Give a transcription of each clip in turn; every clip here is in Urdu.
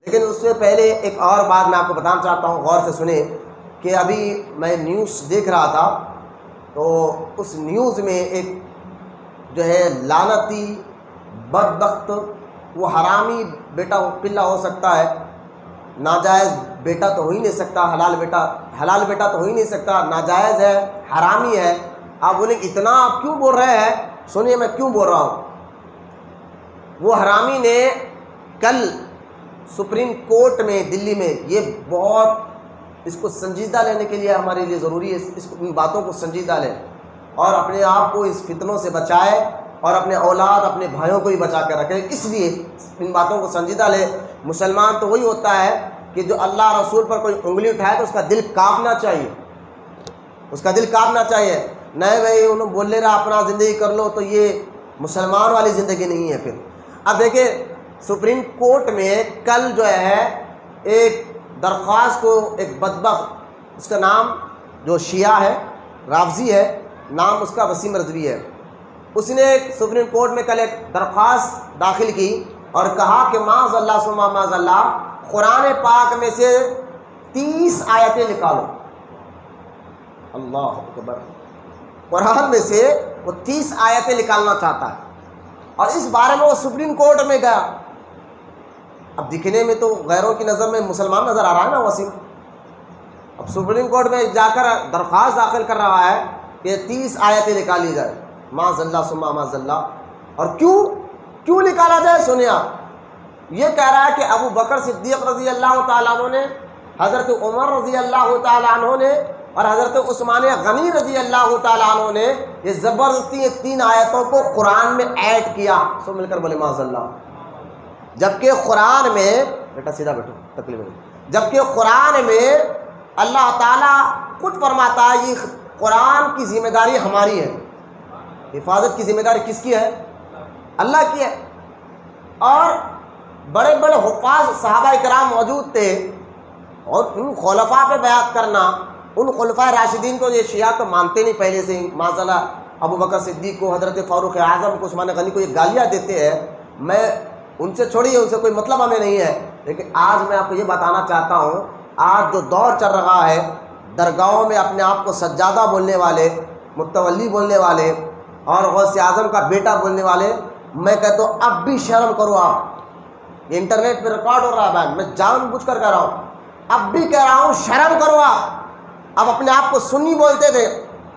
لیکن اس سے پہلے ایک اور بات میں آپ کو بتانا چاہتا ہوں، غور سے سنیں کہ ابھی میں نیوز دیکھ رہا تھا تو اس نیوز میں ایک جو ہے لعنتی بدبخت وہ حرامی بیٹا پلا ہو سکتا ہے، ناجائز بیٹا تو ہو ہی نہیں سکتا، حلال بیٹا تو ہو ہی نہیں سکتا، ناجائز ہے، حرامی ہے۔ آپ بولیں اتنا آپ کیوں بول رہے ہیں؟ سنیے میں کیوں بول رہا ہوں۔ وہ حرامی نے کل سپریم کورٹ میں دلی میں، یہ بہت اس کو سنجیدہ لینے کے لیے ہمارے لیے ضروری ہے، ان باتوں کو سنجیدہ لیں اور اپنے آپ کو اس فتنوں سے بچائے اور اپنے اولاد اپنے بھائیوں کو بھی بچا کے رکھے، اس لیے ان باتوں کو سنجیدہ لے۔ مسلمان تو وہی ہوتا ہے کہ جو اللہ رسول پر کوئی انگلی اٹھائے تو اس کا دل کانپنا چاہیے، اس کا دل کانپنا چاہیے۔ نہیں بھائی انہوں بول لے رہا اپنا زندگی کر لو، تو یہ مسلمان والی زندگی نہیں ہے۔ پھر اب دیکھیں سپریم کورٹ میں کل جو ہے ایک درخواست کو ایک بدبخت، اس کا نام جو شیعہ ہے، رافضی ہے، نام اس کا وسیم رضوی ہے، اس نے سپریم کورٹ میں کل ایک درخواست داخل کی اور کہا کہ معاذ اللہ ثم معاذ اللہ قرآن پاک میں سے 30 آیتیں نکالو۔ اللہ اکبر، قرآن میں سے وہ 30 آیتیں نکالنا چاہتا ہے اور اس بارے میں وہ سپریم کورٹ میں گیا۔ اب دکھنے میں تو غیروں کی نظر میں مسلمان نظر آ رہا ہے نا وسیم، اب سپریم کورٹ میں جا کر درخواست داخل کر رہا ہے کہ 30 آیتیں نکالی جائے، معاذ اللہ ثم معاذ اللہ۔ اور کیوں نکالا جائے؟ سنیں آپ، یہ کہہ رہا ہے کہ ابو بکر صدیق رضی اللہ تعالیٰ عنہ نے، حضرت عمر رضی اللہ تعالیٰ عنہ نے اور حضرت عثمان غنی رضی اللہ تعالیٰ عنہ نے یہ زبردستی یہ 3 آیتوں کو قرآن میں ایڈ کیا۔ سب مل کر بولے معاذ اللہ۔ جبکہ قرآن میں، بیٹا سیدھا بیٹھو تکلیف نہیں، جبکہ قرآن میں اللہ تعالیٰ خود فرماتا ہے یہ قرآن کی ذمہ داری ہماری ہے، حفاظت کی ذمہ داری کس کی ہے؟ اللہ کی ہے۔ اور بڑے بڑے حفاظ صحابہ کرام موجود تھے اور ان خلفاء پہ بیعت کرنا، ان خلفاء راشدین کو، یہ شیعہ تو مانتے نہیں پہلے سے ہی، معاذ اللہ ابو بکر صدیق کو، حضرت فاروق اعظم کو، عثمان غنی کو یہ گالیاں دیتے ہیں۔ میں ان سے چھوڑیے، ان سے کوئی مطلب ہمیں نہیں ہے، لیکن آج میں آپ کو یہ بتانا چاہتا ہوں، آج جو دور چل رہا ہے، درگاہوں میں اپنے آپ کو سجادہ بولنے والے، متولی بولنے والے اور غوث اعظم کا بیٹا بولنے والے، میں کہتا ہوں اب بھی شرم کرو آپ۔ یہ انٹرنیٹ پہ ریکارڈ ہو رہا ہے، میں جان بوجھ کر کہہ رہا ہوں، اب بھی کہہ رہا ہوں شرم کرو آپ۔ اب اپنے آپ کو سنی بولتے تھے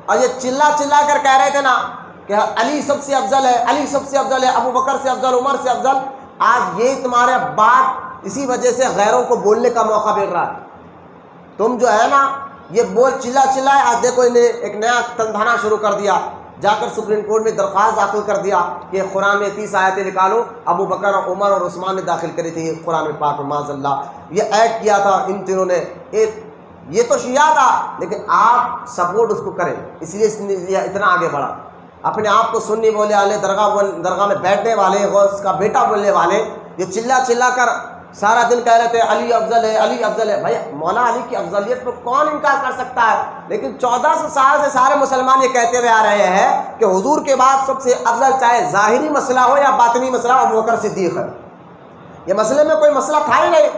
اور یہ چلا کر کہہ رہے تھے نا کہ علی سب سے افضل ہے، علی سب سے افضل ہے، ابو بکر سے افضل، عمر سے افضل۔ آج یہ تمہارے بات اسی وجہ سے غیروں کو بولنے کا موقع مل رہا ہے۔ تم جو ہے نا یہ بول چلائے، آج دیکھو انہیں ایک نیا تندھانا شروع کر دیا، جا کر سپریم کورٹ میں درخواست داخل کر دیا کہ قرآن میں 30 آیتیں نکالو۔ ابو بکر، عمر اور عثمان نے داخل کری تھی قرآن پاک میں، معاذ اللہ یہ ایڈ کیا تھا ان تینوں نے۔ یہ تو شیعہ تھا، لیکن آپ سپورٹ اس کو کریں، اس لیے اتنا آگے بڑھا۔ اپنے آپ کو سنی بولے والے، درگاہ میں بیٹھنے والے، غوث کا بیٹا بولنے والے، یہ چلا کر سارا دن کہہ رہے تھے علی افضل ہے، علی افضل ہے۔ بھائی مولا علی کی افضلیت پر کون انکار کر سکتا ہے؟ لیکن 1400 سال سے سارے مسلمان یہ کہتے ہوئے آ رہے ہیں کہ حضور کے بعد سب سے افضل چاہے ظاہری مسئلہ ہو یا باطنی مسئلہ ہو، ابو بکر صدیق ہے۔ یہ مسئلے میں کوئی مسئلہ تھا ہی نہیں۔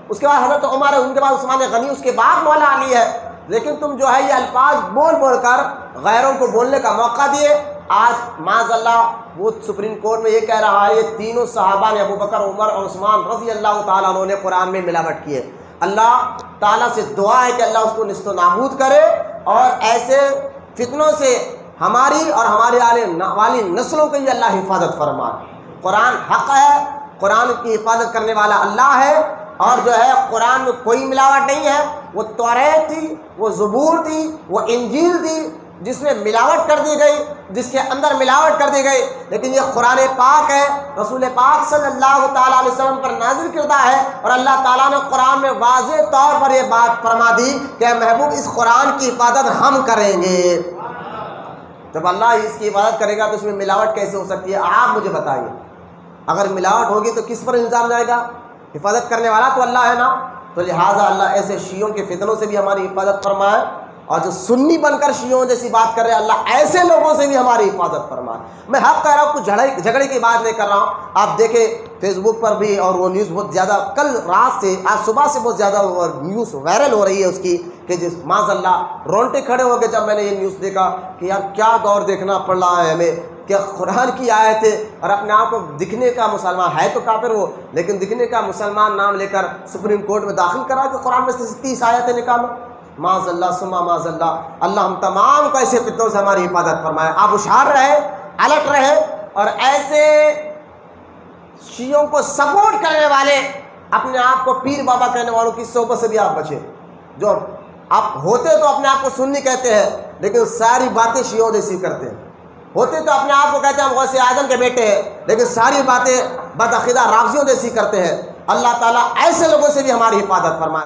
اس کے بعد حضرت عمر ہے، ان کے بعد عثمان غنی، اس کے بعد مولا علی ہے۔ لیکن تم جو ہے یہ الفاظ بول کر غیروں کو بولنے کا موقع دیے۔ آج معاذ اللہ وہ سپریم کورٹ میں یہ کہہ رہا ہے یہ تینوں صحابہ نے، ابو بکر، عمر اور عثمان رضی اللہ تعالیٰ عنہ نے قرآن میں ملاوٹ کی ہے۔ اللہ تعالیٰ سے دعا ہے کہ اللہ اس کو نیست و نابود کرے اور ایسے فتنوں سے ہماری اور ہمارے آنے والی نسلوں کی اللہ حفاظت فرمائے۔ قرآن حق ہے، قرآن کی حفاظت کرنے والا اللہ ہے، اور جو ہے قرآن میں کوئی ملاوٹ نہیں ہے۔ وہ توریت تھی، وہ زبور تھی، وہ انجیل تھی جس میں ملاوٹ کر دی گئی، جس کے اندر ملاوٹ کر دی گئی، لیکن یہ قرآن پاک ہے، رسول پاک صلی اللہ تعالیٰ علیہ وسلم پر نازل کردہ ہے، اور اللہ تعالیٰ نے قرآن میں واضح طور پر یہ بات فرما دی کہ محبوب اس قرآن کی حفاظت ہم کریں گے۔ جب اللہ اس کی حفاظت کرے گا تو اس میں ملاوٹ کیسے ہو سکتی ہے؟ آپ مجھے بتائیے، اگر ملاوٹ ہوگی تو کس پر الزام جائے گا؟ حفاظت کرنے والا تو اللہ ہے نا۔ تو لہٰذا اللہ ایسے شیعوں کے فتنوں سے بھی ہماری حفاظت فرمائے اور جو سنی بن کر شیعوں جیسی بات کر رہے ہیں، اللہ ایسے لوگوں سے بھی ہماری حفاظت فرمائے۔ میں حق کہہ رہا ہوں، کچھ جھگڑے کی بات نہیں کر رہا ہوں۔ آپ دیکھیں فیس بک پر بھی، اور وہ نیوز بہت زیادہ کل رات سے آج صبح سے بہت زیادہ نیوز وائرل ہو رہی ہے اس کی، کہ جس معاذ اللہ رونٹے کھڑے ہو گئے جب میں نے یہ نیوز دیکھا کہ یار کیا دور دیکھنا پڑ رہا ہے ہمیں، کہ قرآن کی آیت ہے اور اپنے آپ کو دکھنے کا مسلمان ہے تو کافر وہ، لیکن دکھنے کا مسلمان نام لے کر سپریم کورٹ میں داخل کرا کہ قرآن میں سے 30 آیتیں نکالو۔ معاذ اللہ ثم معاذ اللہ، اللہ ہم تمام کو ایسے فتنوں سے ہماری حفاظت فرمائے۔ آپ ہوشیار رہے، الرٹ رہے، اور ایسے شیعوں کو سپورٹ کرنے والے، اپنے آپ کو پیر بابا کہنے والوں کی صحبت سے بھی آپ بچیں، جو آپ ہوتے تو اپنے آپ کو سنی کہتے ہیں لیکن ساری باتیں شیعوں جیسی کرتے ہیں، ہوتے تو اپنے آپ کو کہتے ہیں ہم غوث اعظم کے بیٹے ہیں لیکن ساری باتیں بدعقیدہ رافضیوں جیسی کرتے ہیں۔ اللہ تعالیٰ ایسے لوگوں سے بھی ہماری حفاظت فرمائے۔